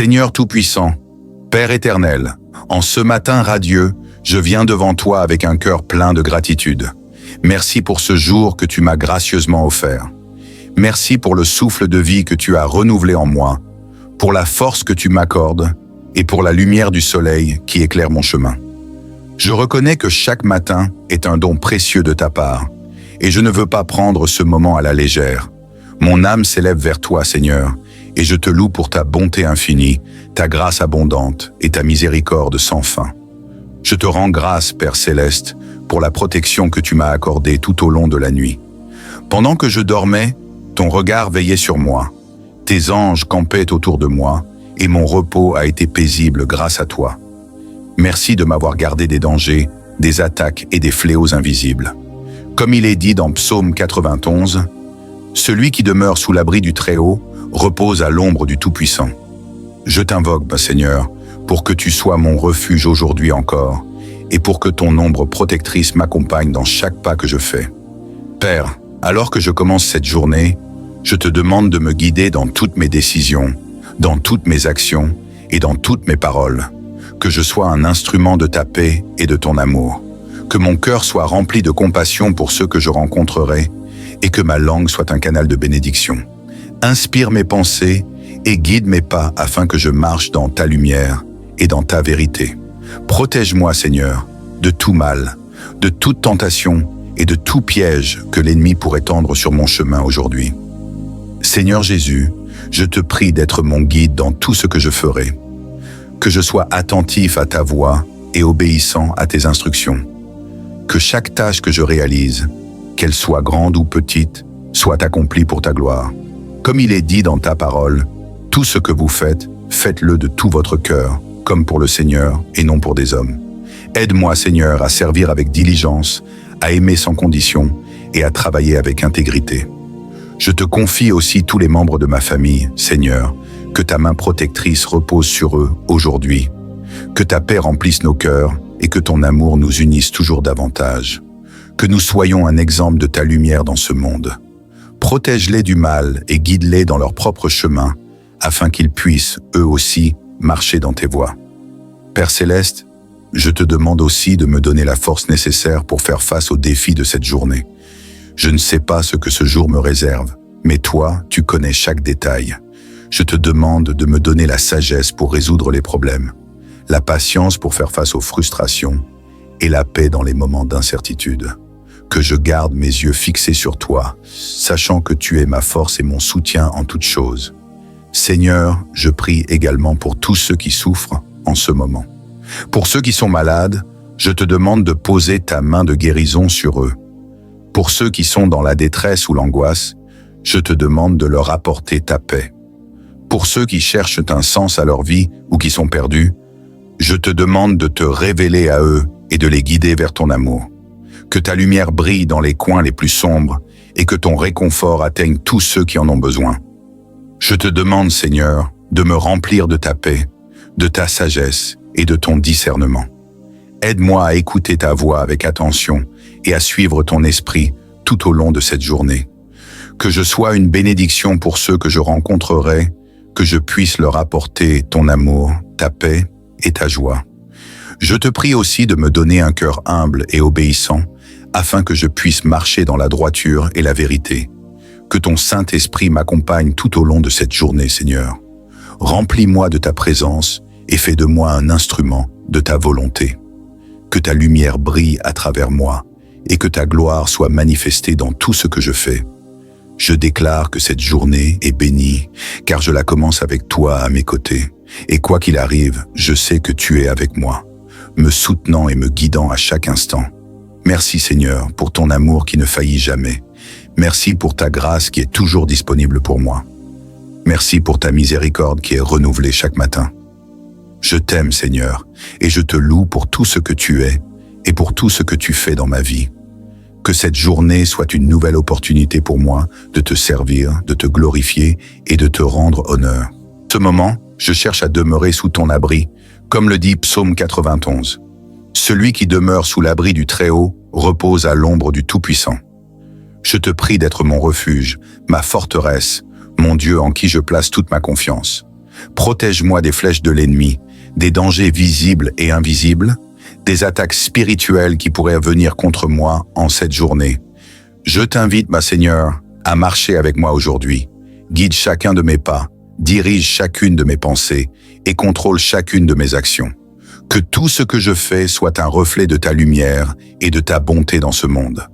Seigneur Tout-Puissant, Père éternel, en ce matin radieux, je viens devant toi avec un cœur plein de gratitude. Merci pour ce jour que tu m'as gracieusement offert. Merci pour le souffle de vie que tu as renouvelé en moi, pour la force que tu m'accordes et pour la lumière du soleil qui éclaire mon chemin. Je reconnais que chaque matin est un don précieux de ta part, et je ne veux pas prendre ce moment à la légère. Mon âme s'élève vers toi, Seigneur, et je te loue pour ta bonté infinie, ta grâce abondante et ta miséricorde sans fin. Je te rends grâce, Père céleste, pour la protection que tu m'as accordée tout au long de la nuit. Pendant que je dormais, ton regard veillait sur moi. Tes anges campaient autour de moi, et mon repos a été paisible grâce à toi. Merci de m'avoir gardé des dangers, des attaques et des fléaux invisibles. Comme il est dit dans Psaume 91, « Celui qui demeure sous l'abri du Très-Haut repose à l'ombre du Tout-Puissant. » Je t'invoque, ma Seigneur, pour que tu sois mon refuge aujourd'hui encore, et pour que ton ombre protectrice m'accompagne dans chaque pas que je fais. Père, alors que je commence cette journée, je te demande de me guider dans toutes mes décisions, dans toutes mes actions et dans toutes mes paroles. Que je sois un instrument de ta paix et de ton amour. Que mon cœur soit rempli de compassion pour ceux que je rencontrerai et que ma langue soit un canal de bénédiction. Inspire mes pensées et guide mes pas afin que je marche dans ta lumière et dans ta vérité. Protège-moi, Seigneur, de tout mal, de toute tentation et de tout piège que l'ennemi pourrait tendre sur mon chemin aujourd'hui. Seigneur Jésus, je te prie d'être mon guide dans tout ce que je ferai. Que je sois attentif à ta voix et obéissant à tes instructions. Que chaque tâche que je réalise, qu'elle soit grande ou petite, soit accomplie pour ta gloire. Comme il est dit dans ta parole, tout ce que vous faites, faites-le de tout votre cœur, comme pour le Seigneur et non pour des hommes. Aide-moi, Seigneur, à servir avec diligence, à aimer sans condition et à travailler avec intégrité. Je te confie aussi tous les membres de ma famille, Seigneur, que ta main protectrice repose sur eux aujourd'hui, que ta paix remplisse nos cœurs et que ton amour nous unisse toujours davantage. Que nous soyons un exemple de ta lumière dans ce monde. Protège-les du mal et guide-les dans leur propre chemin, afin qu'ils puissent, eux aussi, marcher dans tes voies. Père céleste, je te demande aussi de me donner la force nécessaire pour faire face aux défis de cette journée. Je ne sais pas ce que ce jour me réserve, mais toi, tu connais chaque détail. Je te demande de me donner la sagesse pour résoudre les problèmes, la patience pour faire face aux frustrations et la paix dans les moments d'incertitude. Que je garde mes yeux fixés sur toi, sachant que tu es ma force et mon soutien en toutes choses. Seigneur, je prie également pour tous ceux qui souffrent en ce moment. Pour ceux qui sont malades, je te demande de poser ta main de guérison sur eux. Pour ceux qui sont dans la détresse ou l'angoisse, je te demande de leur apporter ta paix. Pour ceux qui cherchent un sens à leur vie ou qui sont perdus, je te demande de te révéler à eux et de les guider vers ton amour. Que ta lumière brille dans les coins les plus sombres et que ton réconfort atteigne tous ceux qui en ont besoin. Je te demande, Seigneur, de me remplir de ta paix, de ta sagesse et de ton discernement. Aide-moi à écouter ta voix avec attention et à suivre ton esprit tout au long de cette journée. Que je sois une bénédiction pour ceux que je rencontrerai, que je puisse leur apporter ton amour, ta paix et ta joie. Je te prie aussi de me donner un cœur humble et obéissant, afin que je puisse marcher dans la droiture et la vérité. Que ton Saint-Esprit m'accompagne tout au long de cette journée, Seigneur. Remplis-moi de ta présence et fais de moi un instrument de ta volonté. Que ta lumière brille à travers moi et que ta gloire soit manifestée dans tout ce que je fais. Je déclare que cette journée est bénie, car je la commence avec toi à mes côtés. Et quoi qu'il arrive, je sais que tu es avec moi, me soutenant et me guidant à chaque instant. Merci Seigneur pour ton amour qui ne faillit jamais. Merci pour ta grâce qui est toujours disponible pour moi. Merci pour ta miséricorde qui est renouvelée chaque matin. Je t'aime Seigneur, et je te loue pour tout ce que tu es et pour tout ce que tu fais dans ma vie. Que cette journée soit une nouvelle opportunité pour moi de te servir, de te glorifier et de te rendre honneur. En ce moment, je cherche à demeurer sous ton abri, comme le dit Psaume 91. Celui qui demeure sous l'abri du Très-Haut repose à l'ombre du Tout-Puissant. Je te prie d'être mon refuge, ma forteresse, mon Dieu en qui je place toute ma confiance. Protège-moi des flèches de l'ennemi, des dangers visibles et invisibles, des attaques spirituelles qui pourraient venir contre moi en cette journée. Je t'invite, ma Seigneur, à marcher avec moi aujourd'hui. Guide chacun de mes pas, dirige chacune de mes pensées et contrôle chacune de mes actions. Que tout ce que je fais soit un reflet de ta lumière et de ta bonté dans ce monde.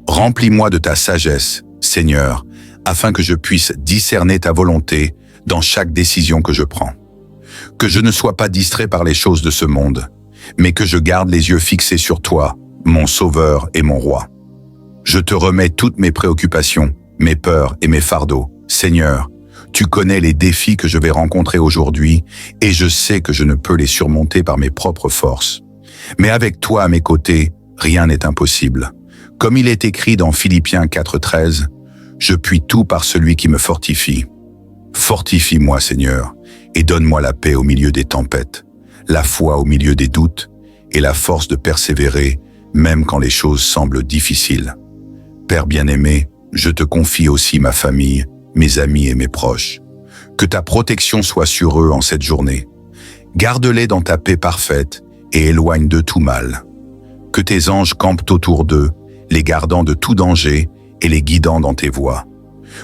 Remplis-moi de ta sagesse, Seigneur, afin que je puisse discerner ta volonté dans chaque décision que je prends. Que je ne sois pas distrait par les choses de ce monde, mais que je garde les yeux fixés sur toi, mon Sauveur et mon Roi. Je te remets toutes mes préoccupations, mes peurs et mes fardeaux. Seigneur, tu connais les défis que je vais rencontrer aujourd'hui et je sais que je ne peux les surmonter par mes propres forces. Mais avec toi à mes côtés, rien n'est impossible. Comme il est écrit dans Philippiens 4,13, « Je puis tout par celui qui me fortifie ». Fortifie-moi, Seigneur, et donne-moi la paix au milieu des tempêtes, la foi au milieu des doutes et la force de persévérer, même quand les choses semblent difficiles. Père bien-aimé, je te confie aussi ma famille, mes amis et mes proches. Que ta protection soit sur eux en cette journée. Garde-les dans ta paix parfaite et éloigne de tout mal. Que tes anges campent autour d'eux, les gardant de tout danger et les guidant dans tes voies.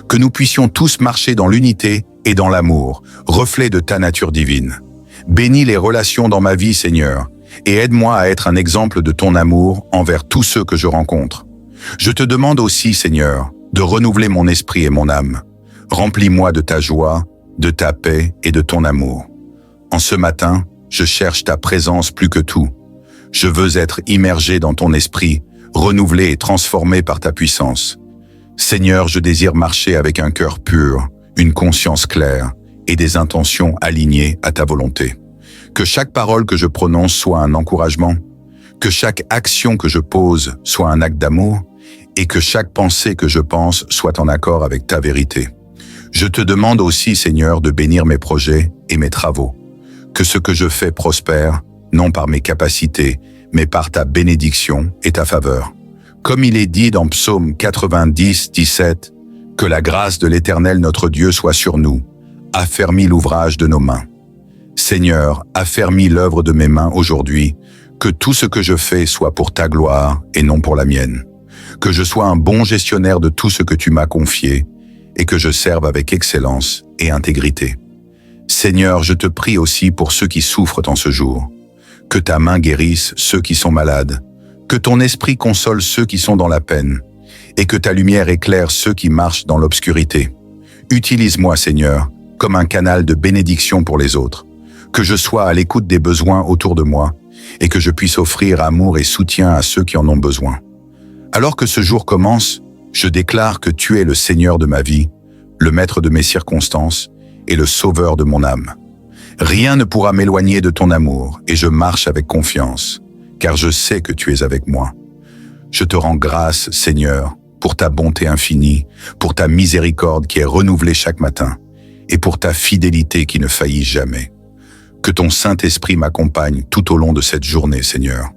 Que nous puissions tous marcher dans l'unité et dans l'amour, reflet de ta nature divine. Bénis les relations dans ma vie, Seigneur, et aide-moi à être un exemple de ton amour envers tous ceux que je rencontre. Je te demande aussi, Seigneur, de renouveler mon esprit et mon âme. Remplis-moi de ta joie, de ta paix et de ton amour. En ce matin, je cherche ta présence plus que tout. Je veux être immergé dans ton esprit, renouvelé et transformé par ta puissance. Seigneur, je désire marcher avec un cœur pur, une conscience claire et des intentions alignées à ta volonté. Que chaque parole que je prononce soit un encouragement, que chaque action que je pose soit un acte d'amour et que chaque pensée que je pense soit en accord avec ta vérité. Je te demande aussi, Seigneur, de bénir mes projets et mes travaux. Que ce que je fais prospère, non par mes capacités, mais par ta bénédiction et ta faveur. Comme il est dit dans Psaume 90, 17, « Que la grâce de l'Éternel notre Dieu soit sur nous, affermis l'ouvrage de nos mains. » Seigneur, affermis l'œuvre de mes mains aujourd'hui, que tout ce que je fais soit pour ta gloire et non pour la mienne. Que je sois un bon gestionnaire de tout ce que tu m'as confié et que je serve avec excellence et intégrité. Seigneur, je te prie aussi pour ceux qui souffrent en ce jour. Que ta main guérisse ceux qui sont malades, que ton esprit console ceux qui sont dans la peine, et que ta lumière éclaire ceux qui marchent dans l'obscurité. Utilise-moi, Seigneur, comme un canal de bénédiction pour les autres, que je sois à l'écoute des besoins autour de moi, et que je puisse offrir amour et soutien à ceux qui en ont besoin. Alors que ce jour commence, je déclare que tu es le Seigneur de ma vie, le maître de mes circonstances et le sauveur de mon âme. Rien ne pourra m'éloigner de ton amour et je marche avec confiance, car je sais que tu es avec moi. Je te rends grâce, Seigneur, pour ta bonté infinie, pour ta miséricorde qui est renouvelée chaque matin et pour ta fidélité qui ne faillit jamais. Que ton Saint-Esprit m'accompagne tout au long de cette journée, Seigneur.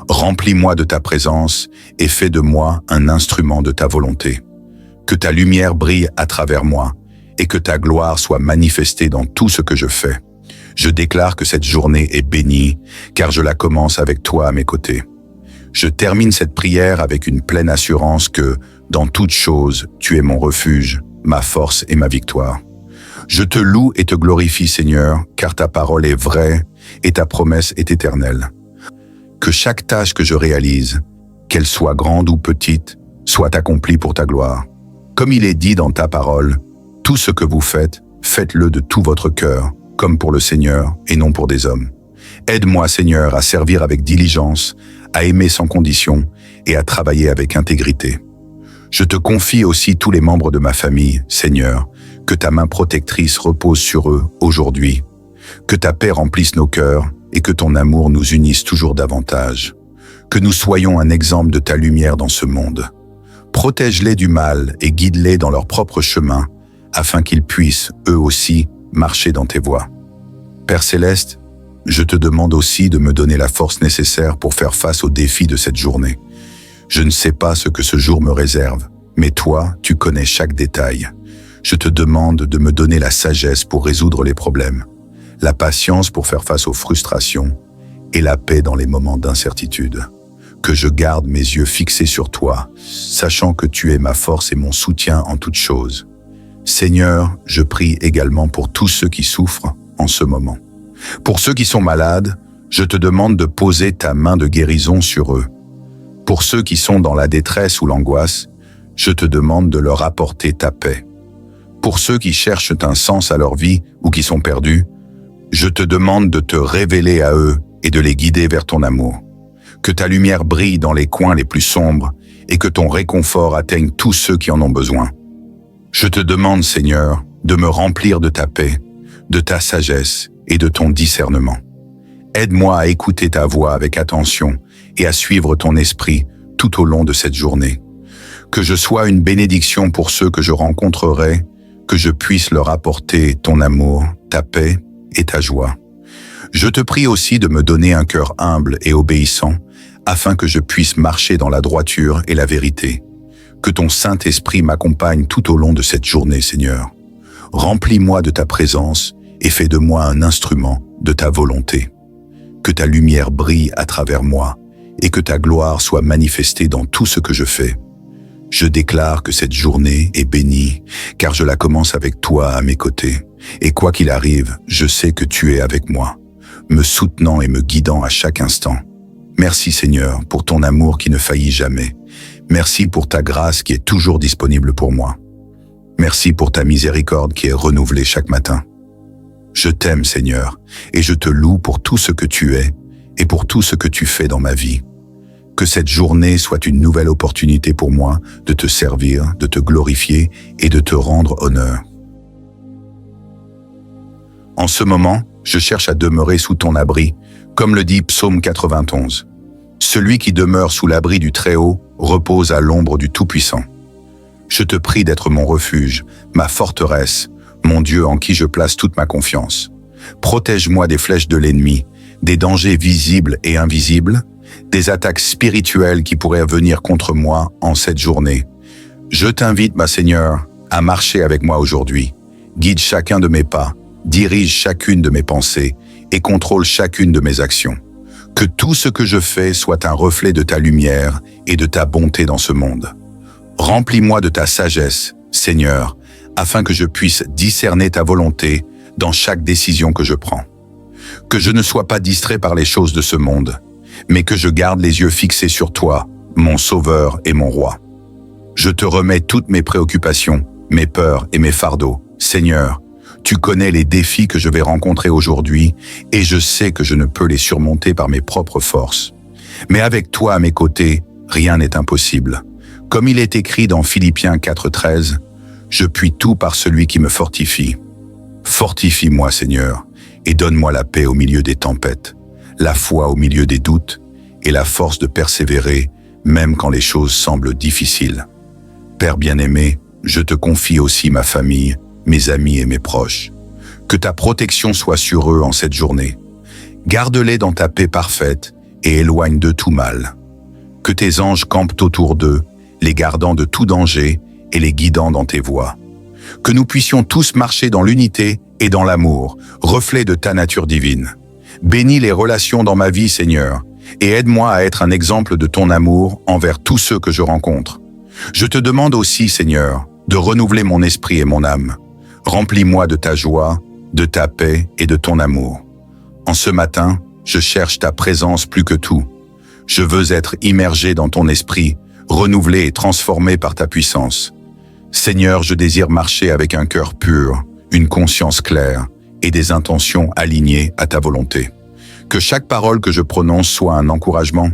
Remplis-moi de ta présence et fais de moi un instrument de ta volonté. Que ta lumière brille à travers moi et que ta gloire soit manifestée dans tout ce que je fais. Je déclare que cette journée est bénie, car je la commence avec toi à mes côtés. Je termine cette prière avec une pleine assurance que, dans toutes choses, tu es mon refuge, ma force et ma victoire. Je te loue et te glorifie, Seigneur, car ta parole est vraie et ta promesse est éternelle. Que chaque tâche que je réalise, qu'elle soit grande ou petite, soit accomplie pour ta gloire. Comme il est dit dans ta parole, tout ce que vous faites, faites-le de tout votre cœur, comme pour le Seigneur et non pour des hommes. Aide-moi, Seigneur, à servir avec diligence, à aimer sans condition et à travailler avec intégrité. Je te confie aussi tous les membres de ma famille, Seigneur, que ta main protectrice repose sur eux aujourd'hui. Que ta paix remplisse nos cœurs et que ton amour nous unisse toujours davantage. Que nous soyons un exemple de ta lumière dans ce monde. Protège-les du mal et guide-les dans leur propre chemin, afin qu'ils puissent, eux aussi, marcher dans tes voies. Père Céleste, je te demande aussi de me donner la force nécessaire pour faire face aux défis de cette journée. Je ne sais pas ce que ce jour me réserve, mais toi, tu connais chaque détail. je te demande de me donner la sagesse pour résoudre les problèmes, la patience pour faire face aux frustrations et la paix dans les moments d'incertitude. Que je garde mes yeux fixés sur toi, sachant que tu es ma force et mon soutien en toutes choses. Seigneur, je prie également pour tous ceux qui souffrent en ce moment. Pour ceux qui sont malades, je te demande de poser ta main de guérison sur eux. Pour ceux qui sont dans la détresse ou l'angoisse, je te demande de leur apporter ta paix. Pour ceux qui cherchent un sens à leur vie ou qui sont perdus, je te demande de te révéler à eux et de les guider vers ton amour. Que ta lumière brille dans les coins les plus sombres et que ton réconfort atteigne tous ceux qui en ont besoin. Je te demande, Seigneur, de me remplir de ta paix, de ta sagesse et de ton discernement. Aide-moi à écouter ta voix avec attention et à suivre ton esprit tout au long de cette journée. Que je sois une bénédiction pour ceux que je rencontrerai, que je puisse leur apporter ton amour, ta paix et ta joie. Je te prie aussi de me donner un cœur humble et obéissant, afin que je puisse marcher dans la droiture et la vérité. Que ton Saint-Esprit m'accompagne tout au long de cette journée, Seigneur. Remplis-moi de ta présence et fais de moi un instrument de ta volonté. Que ta lumière brille à travers moi et que ta gloire soit manifestée dans tout ce que je fais. Je déclare que cette journée est bénie, car je la commence avec toi à mes côtés. Et quoi qu'il arrive, je sais que tu es avec moi, me soutenant et me guidant à chaque instant. Merci Seigneur pour ton amour qui ne faillit jamais. Merci pour ta grâce qui est toujours disponible pour moi. Merci pour ta miséricorde qui est renouvelée chaque matin. Je t'aime Seigneur, et je te loue pour tout ce que tu es et pour tout ce que tu fais dans ma vie. Que cette journée soit une nouvelle opportunité pour moi de te servir, de te glorifier et de te rendre honneur. En ce moment, je cherche à demeurer sous ton abri, comme le dit Psaume 91. Celui qui demeure sous l'abri du Très-Haut repose à l'ombre du Tout-Puissant. Je te prie d'être mon refuge, ma forteresse, mon Dieu en qui je place toute ma confiance. Protège-moi des flèches de l'ennemi, des dangers visibles et invisibles, des attaques spirituelles qui pourraient venir contre moi en cette journée. Je t'invite, ma Seigneur, à marcher avec moi aujourd'hui. Guide chacun de mes pas, dirige chacune de mes pensées et contrôle chacune de mes actions. Que tout ce que je fais soit un reflet de ta lumière et de ta bonté dans ce monde. Remplis-moi de ta sagesse, Seigneur, afin que je puisse discerner ta volonté dans chaque décision que je prends. Que je ne sois pas distrait par les choses de ce monde, mais que je garde les yeux fixés sur toi, mon Sauveur et mon Roi. Je te remets toutes mes préoccupations, mes peurs et mes fardeaux. Seigneur, tu connais les défis que je vais rencontrer aujourd'hui et je sais que je ne peux les surmonter par mes propres forces. Mais avec toi à mes côtés, rien n'est impossible. Comme il est écrit dans Philippiens 4,13, « Je puis tout par celui qui me fortifie. » Fortifie-moi, Seigneur, et donne-moi la paix au milieu des tempêtes, la foi au milieu des doutes et la force de persévérer même quand les choses semblent difficiles. Père bien-aimé, je te confie aussi ma famille, mes amis et mes proches. Que ta protection soit sur eux en cette journée. Garde-les dans ta paix parfaite et éloigne d'eux tout mal. Que tes anges campent autour d'eux, les gardant de tout danger et les guidant dans tes voies. Que nous puissions tous marcher dans l'unité et dans l'amour, reflet de ta nature divine. Bénis les relations dans ma vie, Seigneur, et aide-moi à être un exemple de ton amour envers tous ceux que je rencontre. Je te demande aussi, Seigneur, de renouveler mon esprit et mon âme. Remplis-moi de ta joie, de ta paix et de ton amour. En ce matin, je cherche ta présence plus que tout. Je veux être immergé dans ton esprit, renouvelé et transformé par ta puissance. Seigneur, je désire marcher avec un cœur pur, une conscience claire et des intentions alignées à ta volonté. Que chaque parole que je prononce soit un encouragement,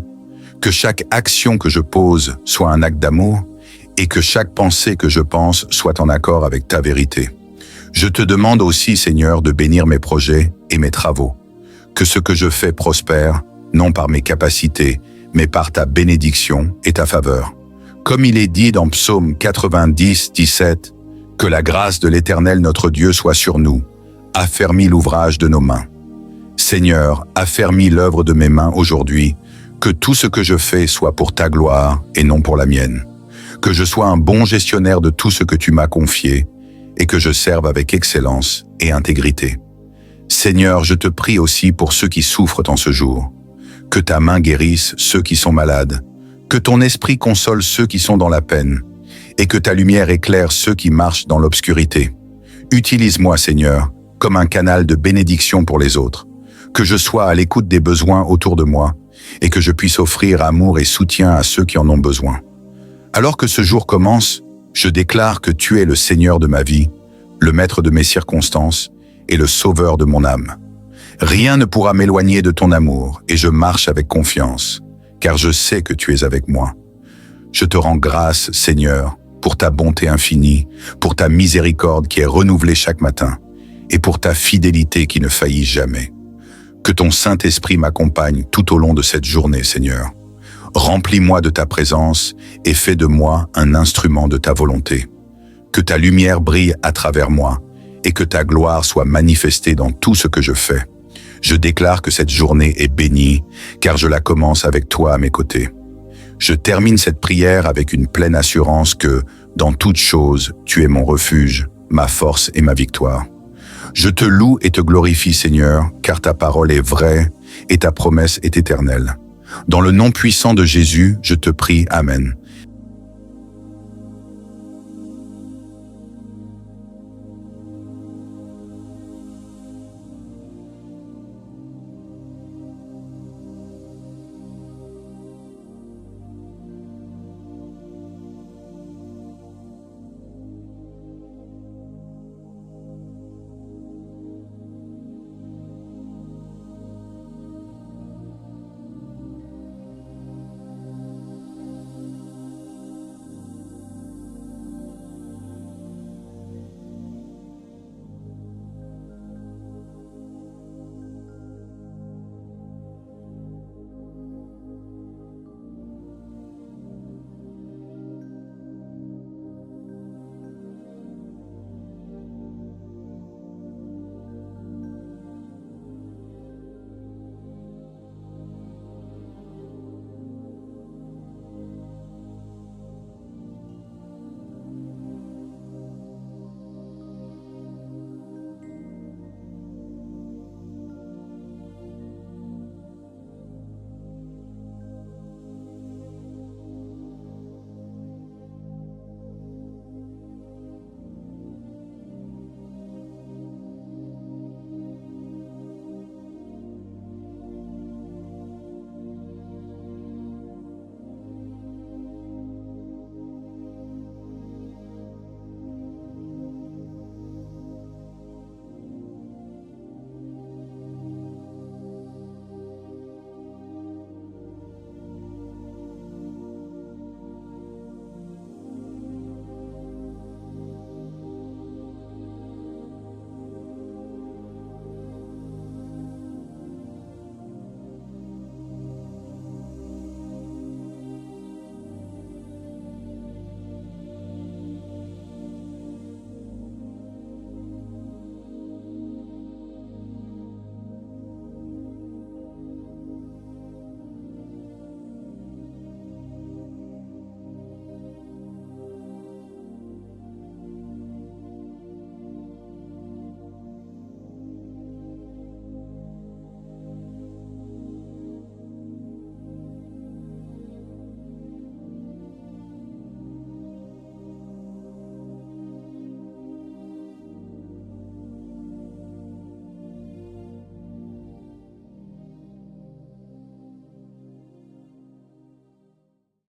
que chaque action que je pose soit un acte d'amour et que chaque pensée que je pense soit en accord avec ta vérité. Je te demande aussi, Seigneur, de bénir mes projets et mes travaux. Que ce que je fais prospère, non par mes capacités, mais par ta bénédiction et ta faveur. Comme il est dit dans Psaume 90, 17, « Que la grâce de l'Éternel notre Dieu soit sur nous, affermis l'ouvrage de nos mains. » Seigneur, affermis l'œuvre de mes mains aujourd'hui, que tout ce que je fais soit pour ta gloire et non pour la mienne. Que je sois un bon gestionnaire de tout ce que tu m'as confié et que je serve avec excellence et intégrité. Seigneur, je te prie aussi pour ceux qui souffrent en ce jour. Que ta main guérisse ceux qui sont malades, que ton esprit console ceux qui sont dans la peine, et que ta lumière éclaire ceux qui marchent dans l'obscurité. Utilise-moi, Seigneur, comme un canal de bénédiction pour les autres, que je sois à l'écoute des besoins autour de moi, et que je puisse offrir amour et soutien à ceux qui en ont besoin. Alors que ce jour commence, je déclare que tu es le Seigneur de ma vie, le maître de mes circonstances et le sauveur de mon âme. Rien ne pourra m'éloigner de ton amour et je marche avec confiance, car je sais que tu es avec moi. Je te rends grâce, Seigneur, pour ta bonté infinie, pour ta miséricorde qui est renouvelée chaque matin et pour ta fidélité qui ne faillit jamais. Que ton Saint-Esprit m'accompagne tout au long de cette journée, Seigneur. Remplis-moi de ta présence et fais de moi un instrument de ta volonté. Que ta lumière brille à travers moi et que ta gloire soit manifestée dans tout ce que je fais. Je déclare que cette journée est bénie, car je la commence avec toi à mes côtés. Je termine cette prière avec une pleine assurance que, dans toutes choses, tu es mon refuge, ma force et ma victoire. Je te loue et te glorifie, Seigneur, car ta parole est vraie et ta promesse est éternelle. Dans le nom puissant de Jésus, je te prie, Amen.